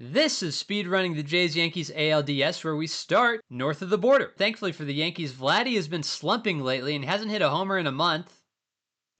This is speedrunning the Jays Yankees ALDS, where we start north of the border. Thankfully for the Yankees, Vladdy has been slumping lately and hasn't hit a homer in a month.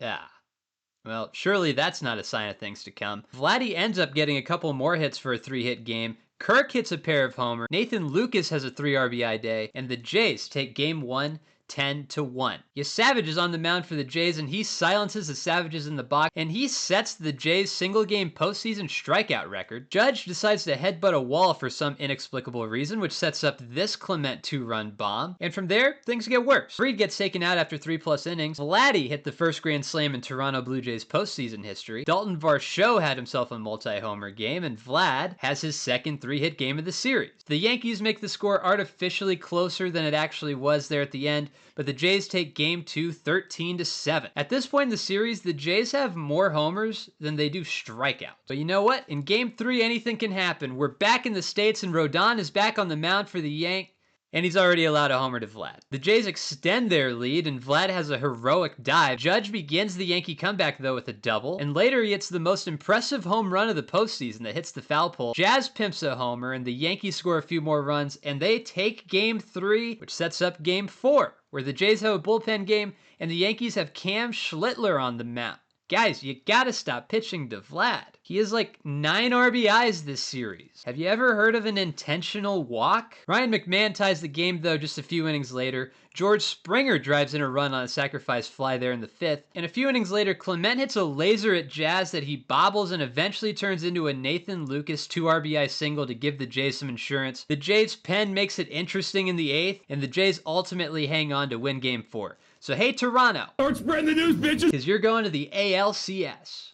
Well, surely that's not a sign of things to come. Vladdy ends up getting a couple more hits for a 3-hit game. Kirk hits a pair of homers. Nathan Lucas has a 3 RBI day, and the Jays take game 1 10-1. Savage is on the mound for the Jays, and he silences the Savages in the box, and he sets the Jays' single-game postseason strikeout record. Judge decides to headbutt a wall for some inexplicable reason, which sets up this Clement 2-run bomb, and from there, things get worse. Fried gets taken out after 3+ innings. Vladdy hit the first grand slam in Toronto Blue Jays postseason history. Dalton Varsho had himself a multi-homer game, and Vlad has his second 3-hit game of the series. The Yankees make the score artificially closer than it actually was there at the end, but the Jays take game 2 13-7. At this point in the series, the Jays have more homers than they do strikeouts. But you know what? In game 3, anything can happen. We're back in the States, and Rodon is back on the mound for the Yank, and he's already allowed a homer to Vlad. The Jays extend their lead, and Vlad has a heroic dive. Judge begins the Yankee comeback, though, with a double, and later he hits the most impressive home run of the postseason that hits the foul pole. Jazz pimps a homer, and the Yankees score a few more runs, and they take game 3, which sets up game 4, where the Jays have a bullpen game, and the Yankees have Cam Schlittler on the mound. Guys, you gotta stop pitching to Vlad. He has like 9 RBIs this series. Have you ever heard of an intentional walk? Ryan McMahon ties the game, though, just a few innings later. George Springer drives in a run on a sacrifice fly there in the 5th. And a few innings later, Clement hits a laser at Jazz that he bobbles and eventually turns into a Nathan Lucas 2 RBI single to give the Jays some insurance. The Jays' pen makes it interesting in the 8th, and the Jays ultimately hang on to win game 4. So hey, Toronto. Start spreading the news, bitches. Because you're going to the ALCS.